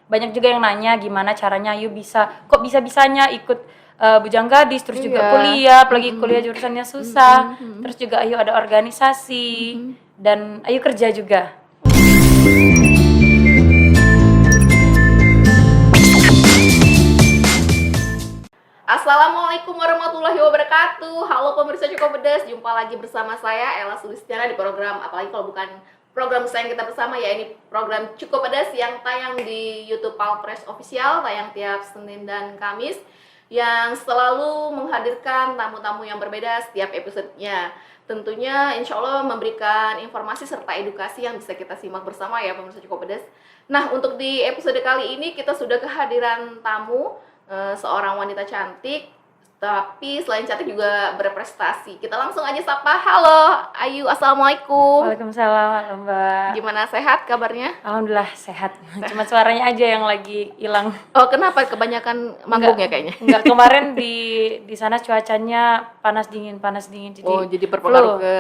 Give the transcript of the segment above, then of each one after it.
banyak juga yang nanya gimana caranya Ayu kok bisa-bisanya ikut Bujang Gadis, terus juga kuliah, apalagi kuliah jurusannya susah, terus juga Ayu ada organisasi, dan Ayu kerja juga. Assalamualaikum warahmatullahi wabarakatuh. Halo pemirsa Cukup Pedas, jumpa lagi bersama saya Ella Sulistiana di program, apalagi kalau bukan program kesayangan kita bersama, ya ini program Cukup Pedas yang tayang di YouTube Palpres Official, tayang tiap Senin dan Kamis, yang selalu menghadirkan tamu-tamu yang berbeda setiap episodenya. Tentunya insya Allah memberikan informasi serta edukasi yang bisa kita simak bersama ya pemirsa Cukup Pedas. Nah, untuk di episode kali ini kita sudah kehadiran tamu, seorang wanita cantik, tapi selain cantik juga berprestasi. Kita langsung aja sapa. Halo Ayu, assalamualaikum. Waalaikumsalam, halo Mbak. Gimana, sehat kabarnya? Alhamdulillah sehat. Cuma suaranya aja yang lagi hilang. Oh, kenapa? Kebanyakan manggung ya kayaknya? Enggak, kemarin di sana cuacanya panas dingin jadi. Oh, jadi berpengaruh ke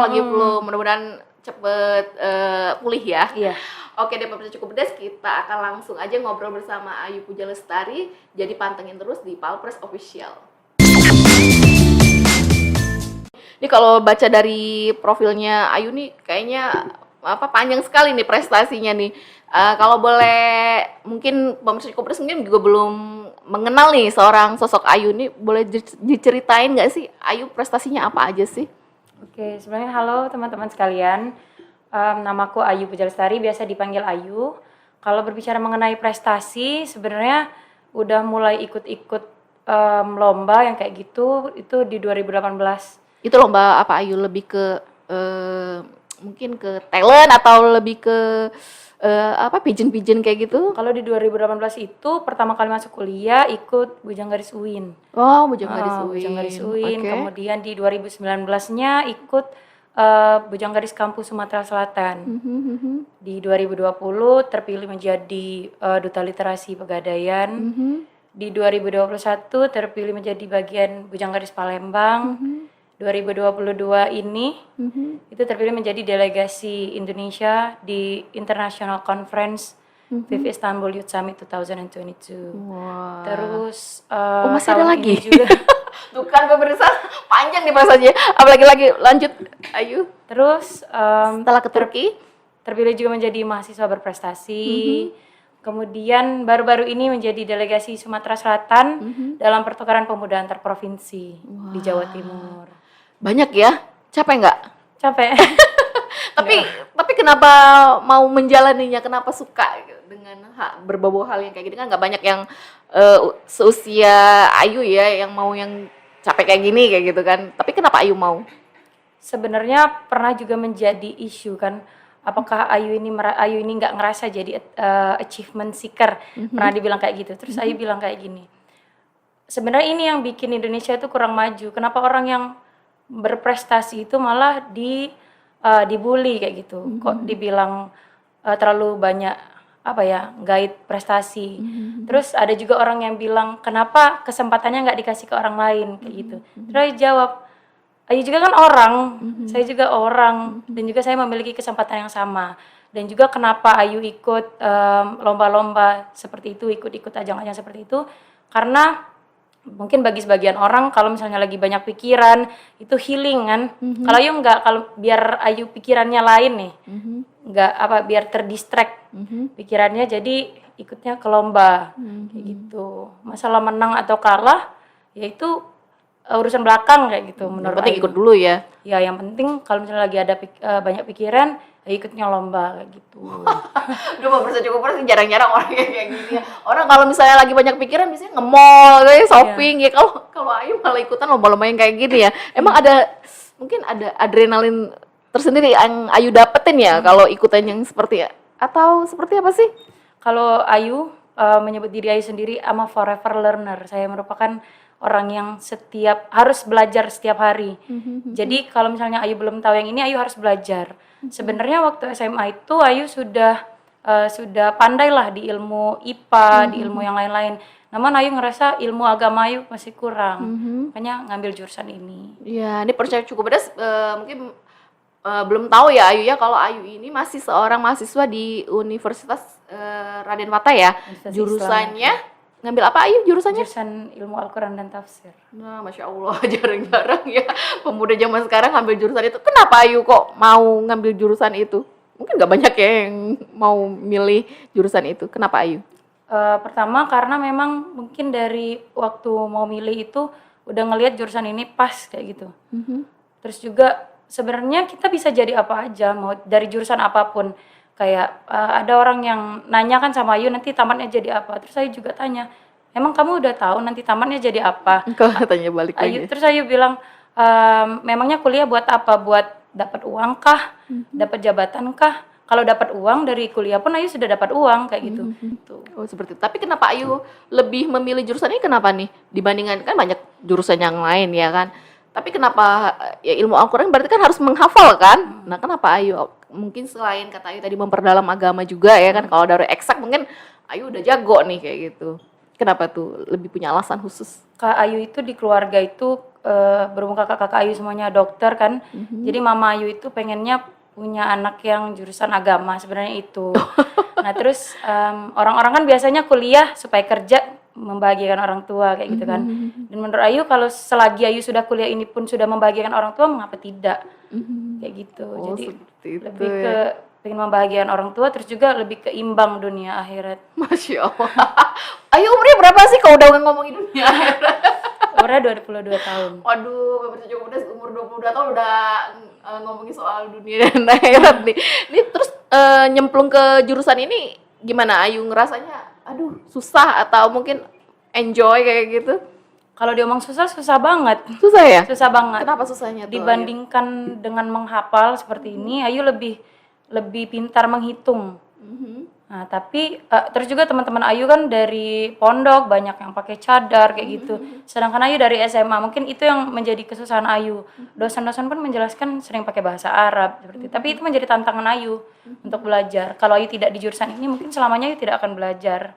lagi flu. Mudah-mudahan cepet pulih ya. Iya. Oke deh pemirsa Cukup Pedas, kita akan langsung aja ngobrol bersama Ayu Puja Lestari. Jadi pantengin terus di Palpres Official. Ini kalau baca dari profilnya Ayu nih kayaknya panjang sekali nih prestasinya nih. Kalau boleh, mungkin pemirsa Cukup Pedas mungkin juga belum mengenal nih seorang sosok Ayu nih, boleh diceritain nggak sih Ayu prestasinya apa aja sih? Oke, sebenarnya halo teman-teman sekalian. Namaku Ayu Puja Lestari, biasa dipanggil Ayu. Kalau berbicara mengenai prestasi, sebenarnya udah mulai ikut-ikut lomba yang kayak gitu, itu di 2018. Itu lomba apa Ayu? Lebih ke mungkin ke talent atau lebih ke pigeon kayak gitu? Kalau di 2018 itu pertama kali masuk kuliah ikut Bujang Gadis UIN. Oh, Bujang Gadis UIN. Bujang Gadis UIN. Okay. Kemudian di 2019-nya ikut Bujang Gadis Kampus Sumatera Selatan. Di 2020 terpilih menjadi Duta Literasi Pegadaian. Di 2021 terpilih menjadi bagian Bujang Gadis Palembang. 2022 ini itu terpilih menjadi delegasi Indonesia di International Conference Viv Istanbul Youth Summit 2022. Wow. Terus masih ada lagi juga. Tuh kan pemirsa, panjang nih masanya. Apalagi lagi, lanjut Ayu. Terus setelah ke Turki terpilih juga menjadi mahasiswa berprestasi. Kemudian baru-baru ini menjadi delegasi Sumatera Selatan dalam pertukaran pemuda antar provinsi di Jawa Timur. Banyak ya? Capek nggak? Capek. tapi kenapa mau menjalaninya? Kenapa suka dengan berbau hal yang kayak gini? Kan nggak banyak yang seusia Ayu ya yang mau yang capek kayak gini kayak gitu kan. Tapi kenapa Ayu mau? Sebenarnya pernah juga menjadi isu kan. Apakah Ayu ini nggak ngerasa jadi achievement seeker? Pernah dibilang kayak gitu. Terus Ayu bilang kayak gini. Sebenarnya ini yang bikin Indonesia itu kurang maju. Kenapa orang yang berprestasi itu malah dibully kayak gitu? Kok dibilang terlalu banyak guide prestasi. Terus ada juga orang yang bilang kenapa kesempatannya nggak dikasih ke orang lain kayak gitu. Terus Ayu jawab, Ayu juga kan orang, saya juga orang, dan juga saya memiliki kesempatan yang sama. Dan juga kenapa Ayu ikut lomba-lomba seperti itu, ikut ajang-ajang seperti itu, karena mungkin bagi sebagian orang kalau misalnya lagi banyak pikiran itu healing kan. Kalau Ayu enggak, kalau biar Ayu pikirannya lain nih, enggak biar terdistract pikirannya, jadi ikutnya ke lomba kayak gitu. Masalah menang atau kalah ya itu urusan belakang kayak gitu menurut penting Ayu. Ikut dulu ya. Ya yang penting kalau misalnya lagi ada banyak pikiran, ya ikutnya lomba kayak gitu. Udah mau Cukup Pedas jarang-jarang orang kayak gini ya. Orang kalau misalnya lagi banyak pikiran biasanya nge-mall, shopping ya. Kalau Ayu malah ikutan lomba-lomba yang kayak gini ya. Emang mungkin ada adrenalin tersendiri yang Ayu dapetin ya kalau ikutan yang seperti atau seperti apa sih? Kalau Ayu menyebut diri Ayu sendiri, I'm a forever learner. Saya merupakan orang yang harus belajar setiap hari. Jadi kalau misalnya Ayu belum tahu yang ini, Ayu harus belajar. Sebenarnya waktu SMA itu Ayu sudah pandai lah di ilmu IPA, di ilmu yang lain-lain. Namun Ayu ngerasa ilmu agama Ayu masih kurang, makanya ngambil jurusan ini. Iya, ini percaya Cukup Pedas mungkin belum tahu ya Ayu ya, kalau Ayu ini masih seorang mahasiswa di Universitas Raden Wata ya. Universitas Jurusannya ngambil apa Ayu jurusannya? Jurusan ilmu Al-Quran dan tafsir. Nah, Masya Allah, jarang-jarang ya pemuda zaman sekarang ngambil jurusan itu. Kenapa Ayu kok mau ngambil jurusan itu? Mungkin nggak banyak ya yang mau milih jurusan itu. Kenapa Ayu? Pertama karena memang mungkin dari waktu mau milih itu udah ngelihat jurusan ini pas kayak gitu. Terus juga sebenarnya kita bisa jadi apa aja, mau dari jurusan apapun. Kayak ada orang yang nanya kan sama Ayu nanti tamatnya jadi apa. Terus Ayu juga tanya, emang kamu udah tahu nanti tamatnya jadi apa? Kalau tanya balik lagi. Terus Ayu bilang, memangnya kuliah buat apa? Buat dapat uang kah? Dapat jabatan kah? Kalau dapat uang dari kuliah pun Ayu sudah dapat uang kayak gitu. Tuh. Oh seperti itu. Tapi kenapa Ayu lebih memilih jurusan ini kenapa nih? Dibandingkan kan banyak jurusan yang lain ya kan. Tapi kenapa ya ilmu Al-Quran berarti kan harus menghafal kan? Nah kenapa Ayu? Mungkin selain kata Ayu tadi memperdalam agama juga ya kan. Kalau dari eksak mungkin Ayu udah jago nih kayak gitu. Kenapa tuh lebih punya alasan khusus? Kak Ayu itu di keluarga itu berhubung kakak-kakak Ayu semuanya dokter kan. Jadi mama Ayu itu pengennya punya anak yang jurusan agama sebenarnya itu. Nah terus orang-orang kan biasanya kuliah supaya kerja membahagiakan orang tua kayak gitu kan. Dan menurut Ayu kalau selagi Ayu sudah kuliah ini pun sudah membahagiakan orang tua mengapa tidak kayak gitu. Oh, Jadi seperti itu lebih ya. ke pengen membahagiakan orang tua terus juga lebih keimbang dunia akhirat. Masya Allah. Ayu umurnya berapa sih kalau udah ngomongin dunia akhirat? Umurnya 22 tahun. Waduh, pemirsa Joko udah umur 22 tahun udah ngomongin soal dunia dan akhirat nih. Ini terus nyemplung ke jurusan ini gimana Ayu ngerasanya? Aduh, susah atau mungkin enjoy kayak gitu? Kalau diomong susah, susah banget. Susah ya? Susah banget. Kenapa susahnya tuh? Dibandingkan dengan menghafal seperti ini, Ayu lebih pintar menghitung. Nah, tapi terus juga teman-teman Ayu kan dari pondok banyak yang pakai cadar kayak gitu. Sedangkan Ayu dari SMA, mungkin itu yang menjadi kesusahan Ayu. Dosen-dosen pun menjelaskan sering pakai bahasa Arab seperti itu. Tapi itu menjadi tantangan Ayu untuk belajar. Kalau Ayu tidak di jurusan ini, mungkin selamanya Ayu tidak akan belajar.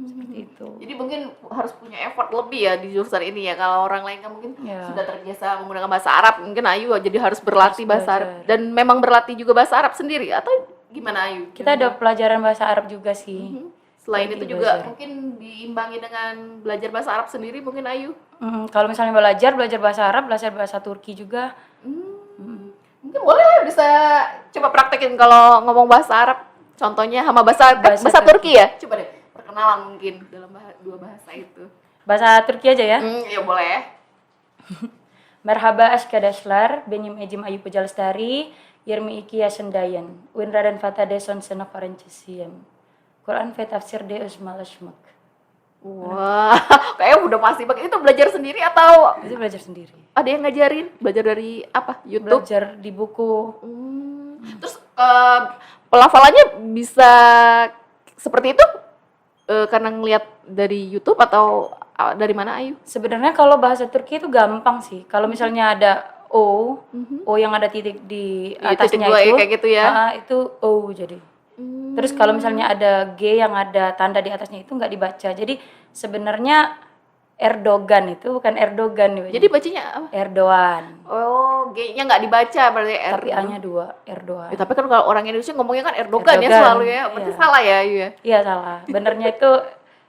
Seperti itu. Jadi mungkin harus punya effort lebih ya di jurusan ini ya. Kalau orang lain kan mungkin Ya. sudah terbiasa menggunakan bahasa Arab, mungkin Ayu jadi harus berlatih Harus bahasa Arab. belajar. Dan memang berlatih juga bahasa Arab sendiri atau gimana Ayu? Kita ada pelajaran bahasa Arab juga sih. Selain Lagi itu juga belajar. mungkin diimbangi dengan belajar bahasa Arab sendiri mungkin Ayu. Kalau misalnya belajar bahasa Arab, belajar bahasa Turki juga. Mungkin boleh lah bisa coba praktekin kalau ngomong bahasa Arab. Contohnya sama bahasa Bahasa Turki ya. Coba deh perkenalan mungkin dalam dua bahasa itu. Bahasa Turki aja ya. Ya boleh. Merhaba arkadaşlar, benim Ecim Ayu Pujalestari, 22 yaşındayım. Winradan Fatadeson sınıf öğrencisiyim. Quran ve tafsir de uzmanlaşmak. Wah, kayaknya udah pasti banget. Itu belajar sendiri atau Itu belajar sendiri. ada yang ngajarin? Belajar dari apa? YouTube? Belajar di buku. Terus pelafalannya bisa seperti itu karena ngelihat dari YouTube atau dari mana Ayu? Sebenarnya kalau bahasa Turki itu gampang sih. Kalau misalnya ada O yang ada titik di Titik atasnya dua ya, itu, kayak gitu ya. itu O jadi. Terus kalau misalnya ada G yang ada tanda di atasnya itu nggak dibaca. Jadi sebenarnya Erdogan itu bukan Erdogan. Jadi bacanya apa? Erdogan. Oh, G-nya nggak dibaca berarti R. Tapi A-nya 2, Erdogan. Tapi kan kalau orang Indonesia ngomongnya kan Erdogan ya Erdogan, selalu ya. Berarti iya. salah ya Ayu ya. Iya salah. Benernya itu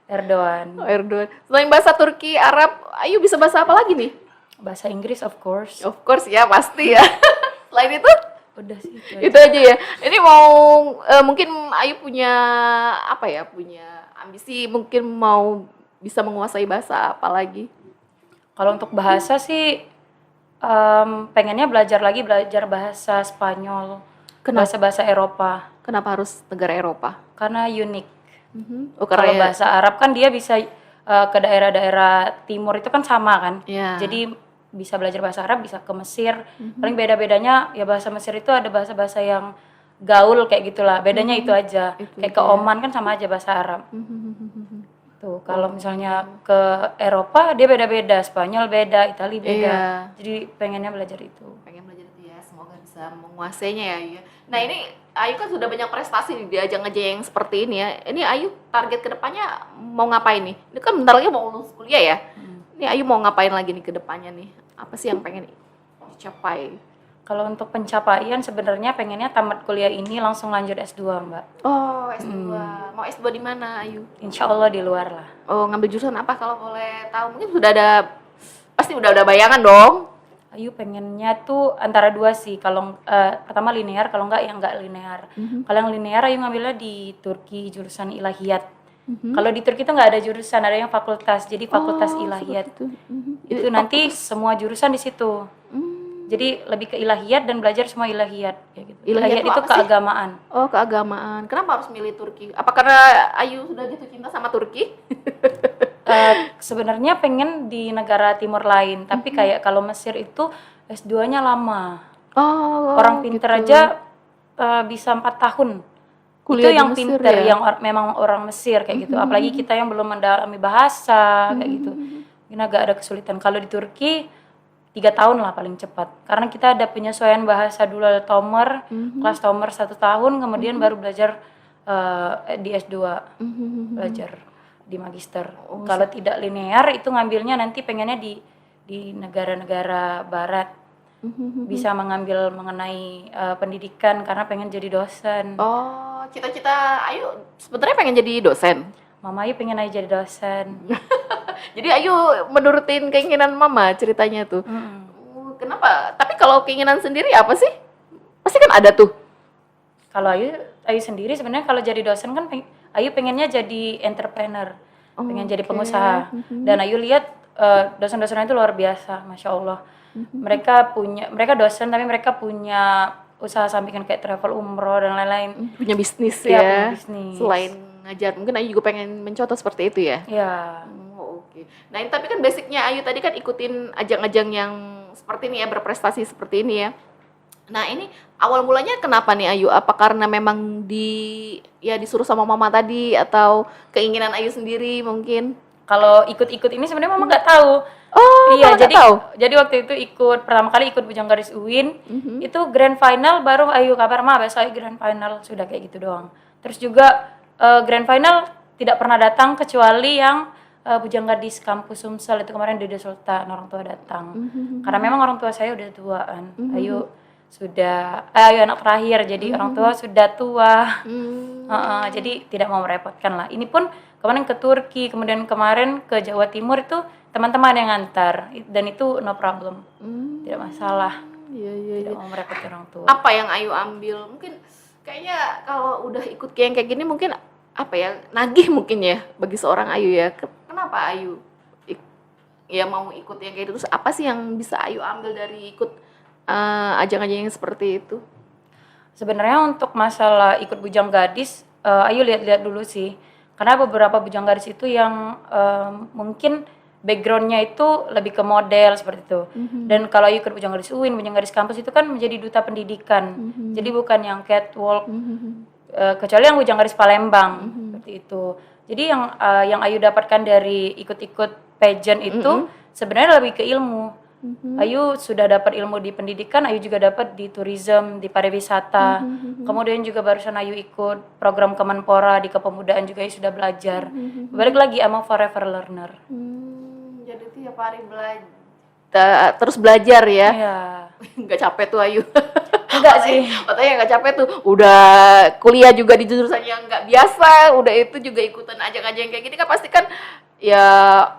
Erdogan. Oh, Erdogan. Selain bahasa Turki, Arab, Ayu bisa bahasa apa lagi nih? Bahasa Inggris of course. Of course ya, pasti ya. Selain itu? Udah sih itu Itu aja ya. Ini mau mungkin Ayu punya apa ya? Punya ambisi mungkin mau bisa menguasai bahasa apa lagi? Kalau untuk bahasa sih pengennya belajar bahasa Spanyol, bahasa-bahasa Eropa Kenapa harus negara Eropa? karena unik. Oh, Kalau karena bahasa Arab kan dia bisa ke daerah-daerah timur itu kan sama kan. ya. Jadi bisa belajar bahasa Arab, bisa ke Mesir. Paling beda-bedanya ya bahasa Mesir itu ada bahasa-bahasa yang gaul kayak gitulah. Bedanya itu aja. Kayak ke Oman kan sama aja bahasa Arab. Tuh, kalau misalnya ke Eropa dia beda-beda, Spanyol beda, Italia beda. Iya. Jadi pengennya belajar itu. Pengen belajar itu ya, semoga bisa menguasainya ya Ayu. Nah ini Ayu kan sudah banyak prestasi di ajang-ajang yang seperti ini ya. Ini Ayu target kedepannya mau ngapain nih? Ini kan bentar lagi mau lulus kuliah ya. Ini Ayu mau ngapain lagi nih kedepannya nih? Apa sih yang pengen dicapai? Kalau untuk pencapaian sebenarnya pengennya tamat kuliah ini langsung lanjut S2, Mbak. Oh, S2. Mau S2 di mana, Ayu? Insya Allah di luar lah. Oh, ngambil jurusan apa kalau boleh tahu? Mungkin sudah ada, pasti udah bayangan dong. Ayu pengennya tuh antara dua sih. Kalau pertama linear, kalau enggak yang enggak linear. Kalau yang linear Ayu ngambilnya di Turki jurusan ilahiyat. Kalau di Turki itu nggak ada jurusan, ada yang fakultas. Jadi fakultas ilahiyat. Itu nanti semua jurusan di situ. Jadi lebih ke ilahiyat dan belajar semua ilahiyat kayak gitu. Ilahiyat Ilahiyat itu itu apa sih? keagamaan. Oh, keagamaan. Kenapa harus milih Turki? Apa karena Ayu sudah jatuh cinta sama Turki? Sebenarnya pengen di negara timur lain, tapi kayak kalau Mesir itu S2-nya lama. Oh, Orang pinter gitu. aja bisa 4 tahun. Kuliah Itu di yang Mesir pinter, ya? yang memang orang Mesir kayak gitu. Apalagi kita yang belum mendalami bahasa kayak gitu. Ini agak ada kesulitan. Kalau di Turki 3 tahun lah paling cepat. Karena kita ada penyesuaian bahasa dulu, ada Tomer, kelas Tomer 1 tahun, kemudian baru belajar di S2, belajar di magister. Kalau tidak linear itu ngambilnya nanti pengennya di negara-negara barat. Bisa mengambil mengenai pendidikan karena pengen jadi dosen. Oh, cita-cita Ayu sebenarnya pengen jadi dosen. Mama Ayu pengen aja jadi dosen. Jadi Ayu menurutin keinginan mama ceritanya tuh. Kenapa? Tapi kalau keinginan sendiri apa sih? Pasti kan ada tuh. Kalau Ayu sendiri sebenarnya kalau jadi dosen kan Ayu pengennya jadi entrepreneur, pengen jadi pengusaha. Dan Ayu lihat dosen-dosen itu luar biasa, masya Allah. Mereka dosen tapi mereka punya usaha sampingan kayak travel umroh dan lain-lain. Punya bisnis Iya, ya. punya bisnis. Selain ngajar, mungkin Ayu juga pengen mencontoh seperti itu ya. Ya, Oh, oke. Nah, tapi kan basicnya Ayu tadi kan ikutin ajang-ajang yang seperti ini ya, berprestasi seperti ini ya. Nah, ini awal mulanya kenapa nih Ayu? Apa karena memang disuruh sama mama tadi atau keinginan Ayu sendiri mungkin? kalau ikut-ikut ini sebenarnya Mama nggak tahu. Oh, Iya, malah nggak tahu. jadi waktu itu pertama kali ikut Bujang Garis UIN, itu grand final baru Ayu kabar Ma besok Ayu grand final, sudah kayak gitu doang. Terus juga grand final tidak pernah datang kecuali yang Bujang Gadis kampus Sumsel itu kemarin Dede Sultan orang tua datang. Karena memang orang tua saya udah tuaan. Ayu sudah Ayu anak terakhir jadi orang tua sudah tua. Jadi tidak mau merepotkan lah. Ini pun kemarin ke Turki, kemudian kemarin ke Jawa Timur itu teman-teman yang ngantar dan itu no problem, tidak masalah. Iya. Tidak mau merepotkan orang tua. Apa yang Ayu ambil? Mungkin kayaknya kalau udah ikut yang kayak gini mungkin apa ya, nagih mungkin ya bagi seorang Ayu ya. Kenapa Ayu ya mau ikut yang kayak gitu? Terus apa sih yang bisa Ayu ambil dari ikut ajang-ajang yang seperti itu? Sebenarnya untuk masalah ikut Bujang Gadis, Ayu lihat-lihat dulu sih. Karena beberapa Bujang Gadis itu yang mungkin backgroundnya itu lebih ke model seperti itu. Dan kalau Ayu ikut Bujang Gadis UIN, Bujang Gadis kampus itu kan menjadi duta pendidikan. Jadi bukan yang catwalk, kecuali yang Bujang Gadis Palembang seperti itu. Jadi yang Ayu dapatkan dari ikut-ikut pageant itu sebenarnya lebih ke ilmu. Ayu sudah dapat ilmu di pendidikan, Ayu juga dapat di tourism, di pariwisata. Kemudian juga barusan Ayu ikut program Kemenpora di kepemudaan juga Ayu sudah belajar. Balik lagi sama forever learner. Jadi tiap hari belajar, terus belajar ya. Iya. Nggak capek tuh Ayu. Enggak sih. Katanya nggak capek tuh. Udah kuliah juga di jurusan yang nggak biasa, udah itu juga ikutan ajang-ajang kayak gini kan pasti kan ya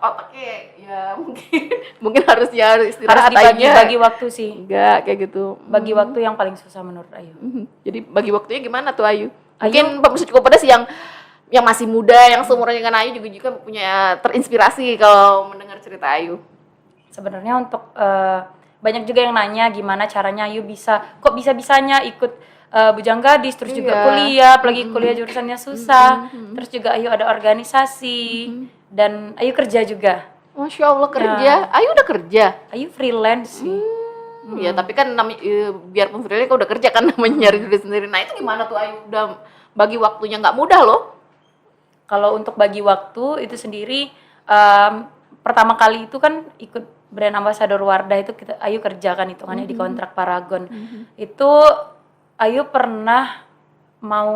otaknya ya mungkin harusnya Harus istirahat dibagi waktu sih. enggak kayak gitu. Bagi waktu yang paling susah menurut Ayu. Jadi bagi waktunya gimana tuh Ayu? Mungkin pemirsa cukup pedas yang masih muda, yang seumuran dengan Ayu juga punya terinspirasi kalau mendengar cerita Ayu. Sebenarnya untuk banyak juga yang nanya gimana caranya Ayu kok bisa-bisanya ikut Bujang Gadis, terus juga kuliah, apalagi kuliah jurusannya susah, terus juga Ayu ada organisasi, dan Ayu kerja juga. Masya Allah kerja, Ayu udah kerja? Ayu freelance sih. Ya tapi kan biarpun freelance kan udah kerja kan namanya nyari duit sendiri. Nah itu gimana tuh Ayu udah bagi waktunya nggak mudah loh? Kalau untuk bagi waktu itu sendiri, pertama kali itu kan ikut brand ambassador Wardah itu Ayu kerjakan hitungannya di kontrak Paragon. Itu Ayu pernah mau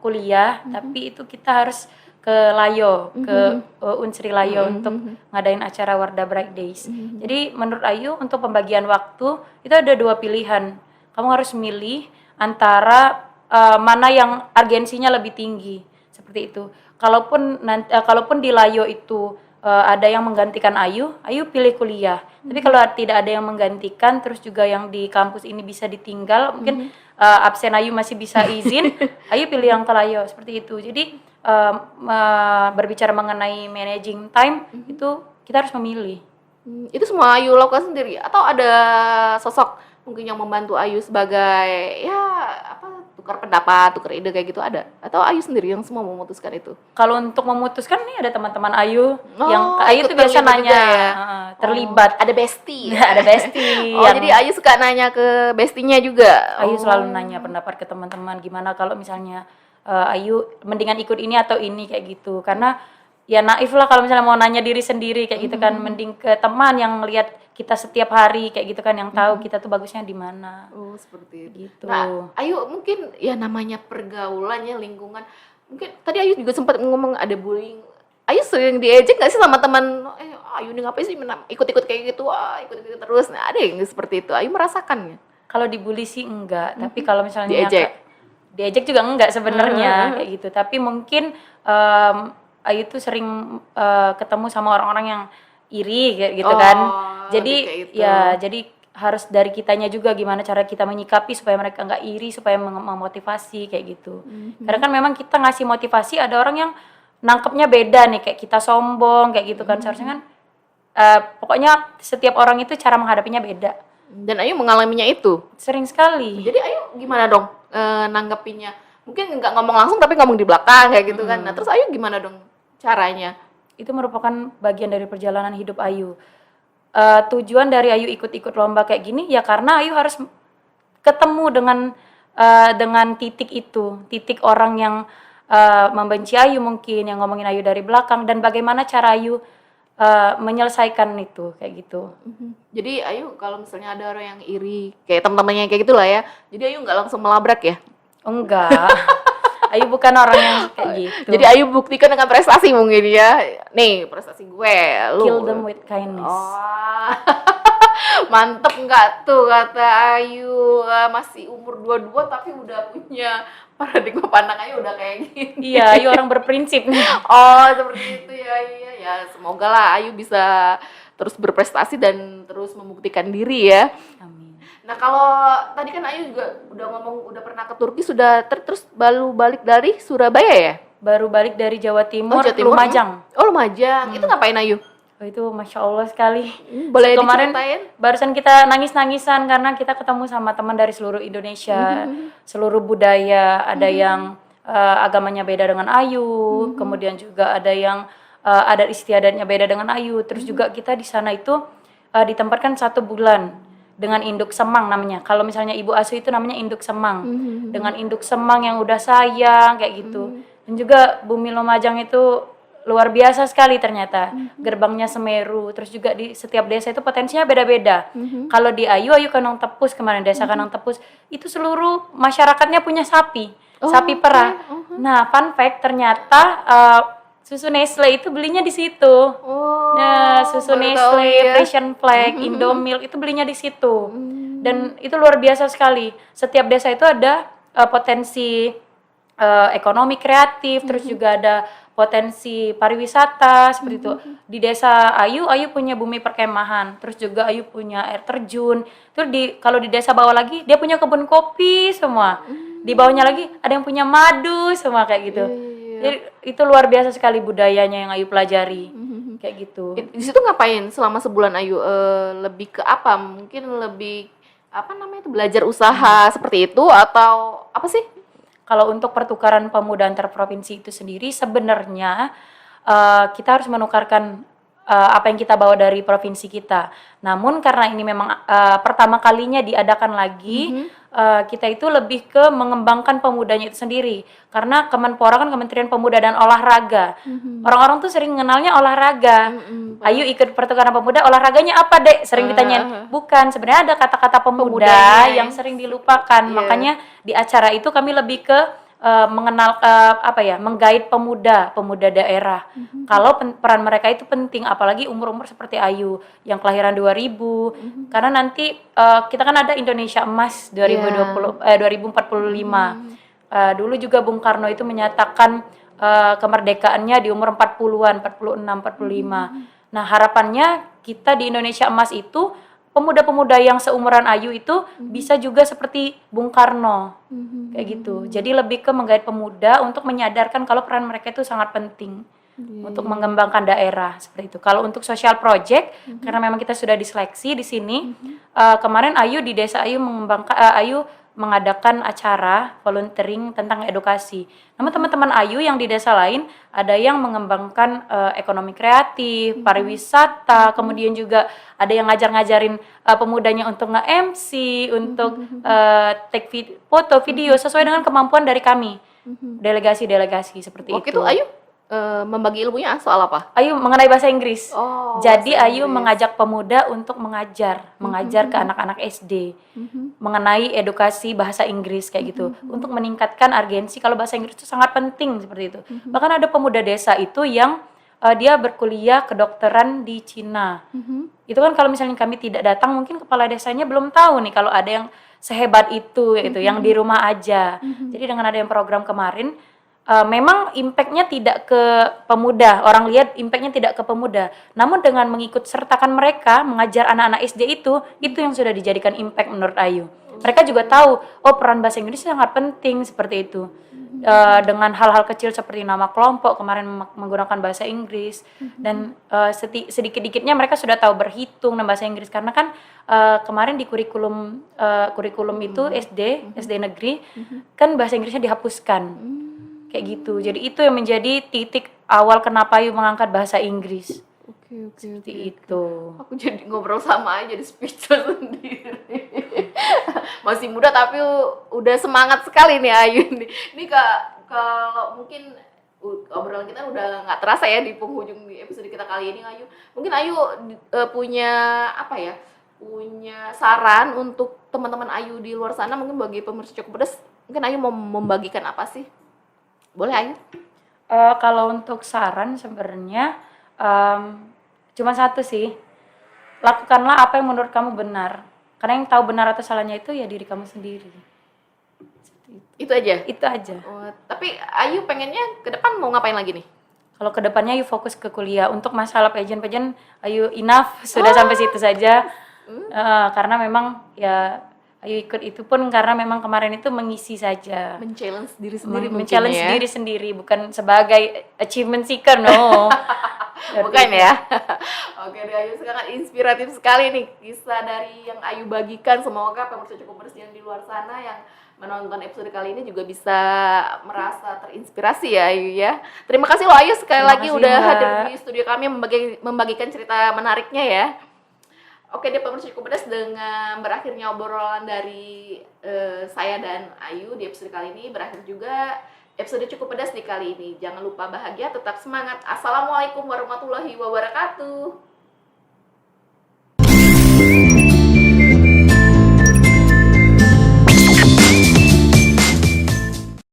kuliah, tapi itu kita harus ke Layo, ke Unsri Layo untuk ngadain acara Wardah Bright Days. Jadi menurut Ayu untuk pembagian waktu itu ada 2 pilihan. kamu harus milih antara mana yang urgensinya lebih tinggi, seperti itu. Kalaupun di Layo itu ada yang menggantikan Ayu pilih kuliah. Tapi kalau tidak ada yang menggantikan, terus juga yang di kampus ini bisa ditinggal, mungkin absen Ayu masih bisa izin, Ayu pilih yang ke Layo, seperti itu. Jadi berbicara mengenai managing time, itu kita harus memilih. Itu semua Ayu lakukan sendiri atau ada sosok mungkin yang membantu Ayu sebagai ya apa tukar pendapat, tukar ide kayak gitu ada? Atau Ayu sendiri yang semua memutuskan itu? Kalau untuk memutuskan nih ada teman-teman Ayu yang Oh, Ayu ikut tuh biasa terlibat nanya, juga ya? terlibat. Ada bestie. Ada bestie. Oh, jadi Ayu suka nanya ke bestinya juga. Ayu Oh. selalu nanya pendapat ke teman-teman, gimana kalau misalnya Ayu mendingan ikut ini atau ini kayak gitu. Karena ya naif lah kalau misalnya mau nanya diri sendiri kayak gitu kan, mending ke teman yang lihat kita setiap hari kayak gitu kan, yang tahu kita tuh bagusnya di mana. Oh, seperti itu. Gitu. Nah, Ayu mungkin ya namanya pergaulannya, lingkungan. Mungkin tadi Ayu juga sempat ngomong ada bullying. Ayu sering diejek nggak sih sama teman? Ayu ini ngapain sih ikut-ikut kayak gitu? Ikut-ikut terus. Nah, ada yang seperti itu. Ayu merasakannya. Kalau dibully sih enggak, tapi kalau misalnya Diejek juga enggak sebenarnya kayak gitu. Tapi mungkin Ayu tuh sering ketemu sama orang-orang yang iri kayak gitu kan. Jadi lebih kayak itu. ya jadi harus dari kitanya juga gimana cara kita menyikapi supaya mereka enggak iri, supaya memotivasi kayak gitu. Karena kan memang kita ngasih motivasi, ada orang yang nangkepnya beda nih, kayak kita sombong kayak gitu kan. Seharusnya kan pokoknya setiap orang itu cara menghadapinya beda. Dan Ayu mengalaminya itu. Sering sekali. Jadi Ayu gimana dong nanggepinnya? Mungkin nggak ngomong langsung tapi ngomong di belakang kayak gitu kan. Nah, terus Ayu gimana dong caranya? Itu merupakan bagian dari perjalanan hidup Ayu. Tujuan dari Ayu ikut-ikut lomba kayak gini ya karena Ayu harus ketemu dengan titik itu, titik orang yang membenci Ayu mungkin, yang ngomongin Ayu dari belakang, dan bagaimana cara Ayu menyelesaikan itu kayak gitu. Jadi Ayu kalau misalnya ada orang yang iri kayak teman-temannya kayak gitulah ya. Jadi Ayu nggak langsung melabrak ya. Enggak. Ayu bukan orang yang kayak gitu. Jadi Ayu buktikan dengan prestasi mungkin ya. Nih, prestasi gue. Lu. Kill them with kindness. Oh. Mantep nggak tuh kata Ayu, masih umur 22 tapi udah punya paradigma pandang Ayu udah kayak gini. Iya, Ayu orang berprinsip. Oh, seperti itu ya. Iya ya, semoga lah Ayu bisa terus berprestasi dan terus membuktikan diri ya. Amin. Nah, kalau tadi kan Ayu juga udah ngomong udah pernah ke Turki, sudah terus baru balik dari Surabaya ya? Baru balik dari Jawa Timur, Jawa Timur, Lumajang. Oh, Lumajang. Itu ngapain Ayu? Oh, itu Masya Allah sekali. Boleh Kemarin diceritain? barusan kita nangis-nangisan karena kita ketemu sama teman dari seluruh Indonesia, seluruh budaya. Ada yang agamanya beda dengan Ayu, kemudian juga ada yang adat istiadatnya beda dengan Ayu. Terus juga kita di sana itu ditempatkan 1 bulan dengan induk semang namanya. Kalau misalnya ibu asuh itu namanya induk semang. Dengan induk semang yang udah sayang kayak gitu. Dan juga Bumi Lumajang itu luar biasa sekali ternyata. Gerbangnya Semeru, terus juga di setiap desa itu potensinya beda-beda. Kalau di Ayu Kanong Tepus kemarin, desa Kanong Tepus, itu seluruh masyarakatnya punya sapi, sapi perah. Nah, fun fact ternyata susu Nestle itu belinya di situ. Nah, susu Nestle, Frisian Flag, Indomilk itu belinya di situ. Dan itu luar biasa sekali. Setiap desa itu ada potensi ekonomi kreatif, terus juga ada potensi pariwisata seperti itu. Di desa Ayu punya bumi perkemahan, terus juga Ayu punya air terjun. Terus kalau di desa bawah lagi dia punya kebun kopi semua. Di bawahnya lagi ada yang punya madu semua kayak gitu. Jadi itu luar biasa sekali budayanya yang Ayu pelajari. Kayak gitu. Di situ ngapain selama sebulan Ayu? Lebih ke apa? Mungkin lebih apa namanya itu belajar usaha seperti itu atau apa sih? Kalau untuk pertukaran pemuda antar provinsi itu sendiri sebenarnya kita harus menukarkan apa yang kita bawa dari provinsi kita. Namun karena ini memang pertama kalinya diadakan lagi, kita itu lebih ke mengembangkan pemudanya itu sendiri. Karena Kemenpora kan Kementerian Pemuda dan Olahraga. Orang-orang tuh sering mengenalnya olahraga. Ayu ikut pertukaran pemuda, olahraganya apa dek? Sering ditanyain. Bukan, sebenarnya ada kata-kata pemuda yang sering dilupakan. Makanya di acara itu kami lebih ke mengenal menggait pemuda daerah. Kalau peran mereka itu penting, apalagi umur-umur seperti Ayu yang kelahiran 2000. Karena nanti kita kan ada Indonesia Emas 2045. Dulu juga Bung Karno itu menyatakan kemerdekaannya di umur 40-an, 46, 45. Nah, harapannya kita di Indonesia Emas itu pemuda-pemuda yang seumuran Ayu itu bisa juga seperti Bung Karno. Kayak gitu. Jadi lebih ke menggait pemuda untuk menyadarkan kalau peran mereka itu sangat penting untuk mengembangkan daerah seperti itu. Kalau untuk social project, karena memang kita sudah diseleksi di sini, kemarin Ayu di desa Ayu mengadakan acara volunteering tentang edukasi. Namun teman-teman Ayu yang di desa lain ada yang mengembangkan ekonomi kreatif, pariwisata, kemudian juga ada yang ngajarin pemudanya untuk nge-MC, untuk take foto, video sesuai dengan kemampuan dari kami. Delegasi-delegasi seperti Waktu itu. itu Ayu membagi ilmunya soal apa? Ayu mengenai bahasa Inggris. Oh, Jadi bahasa Ayu Inggris. mengajak pemuda untuk mengajar ke anak-anak SD mengenai edukasi bahasa Inggris kayak gitu, untuk meningkatkan urgensi kalau bahasa Inggris itu sangat penting seperti itu. Bahkan ada pemuda desa itu yang dia berkuliah kedokteran di Cina. Itu kan kalau misalnya kami tidak datang, mungkin kepala desanya belum tahu nih kalau ada yang sehebat itu gitu, yang di rumah aja. Jadi dengan ada yang program kemarin, memang impact-nya tidak ke pemuda, orang lihat impact-nya tidak ke pemuda. Namun dengan mengikut sertakan mereka, mengajar anak-anak SD itu yang sudah dijadikan impact menurut Ayu. Mereka juga tahu, oh peran bahasa Inggris sangat penting seperti itu. Dengan hal-hal kecil seperti nama kelompok, kemarin menggunakan bahasa Inggris. Dan sedikit-dikitnya mereka sudah tahu berhitung dan bahasa Inggris. Karena kan kemarin di kurikulum itu SD negeri, kan bahasa Inggrisnya dihapuskan. Kayak gitu. Jadi itu yang menjadi titik awal kenapa Ayu mengangkat bahasa Inggris. Oke. Seperti itu. Aku jadi ngobrol sama Ayu jadi speechless sendiri. Masih muda tapi udah semangat sekali nih Ayu nih. Ini kalau mungkin obrolan kita udah nggak terasa ya di penghujung di episode kita kali ini Ayu. Mungkin Ayu punya punya saran untuk teman-teman Ayu di luar sana, mungkin bagi pemirsa Cukup Pedas, mungkin Ayu mau membagikan apa sih? Boleh Ayu? Kalau untuk saran sebenarnya cuma satu sih, lakukanlah apa yang menurut kamu benar, karena yang tahu benar atau salahnya itu ya diri kamu sendiri. Itu aja? Itu aja. Tapi Ayu pengennya ke depan mau ngapain lagi nih? Kalau ke depannya Ayu fokus ke kuliah. Untuk masalah pageant Ayu enough, sudah sampai situ saja. Karena memang ya Ayu ikut itu pun karena memang kemarin itu mengisi saja. Men-challenge diri sendiri Men-challenge ya? diri sendiri, bukan sebagai achievement seeker, no. Bukan ya? Oke deh Ayu, sangat inspiratif sekali nih kisah dari yang Ayu bagikan. Semoga pemirsa Cukup Pedas yang di luar sana yang menonton episode kali ini juga bisa merasa terinspirasi ya Ayu ya. Terima kasih loh Ayu sekali Terima lagi kasih, udah Mbak. hadir di studio kami membagikan cerita menariknya ya. Oke deh pemirsa Cukup Pedas, dengan berakhirnya obrolan dari saya dan Ayu di episode kali ini, berakhir juga episode Cukup Pedas di kali ini. Jangan lupa bahagia, tetap semangat. Assalamualaikum warahmatullahi wabarakatuh.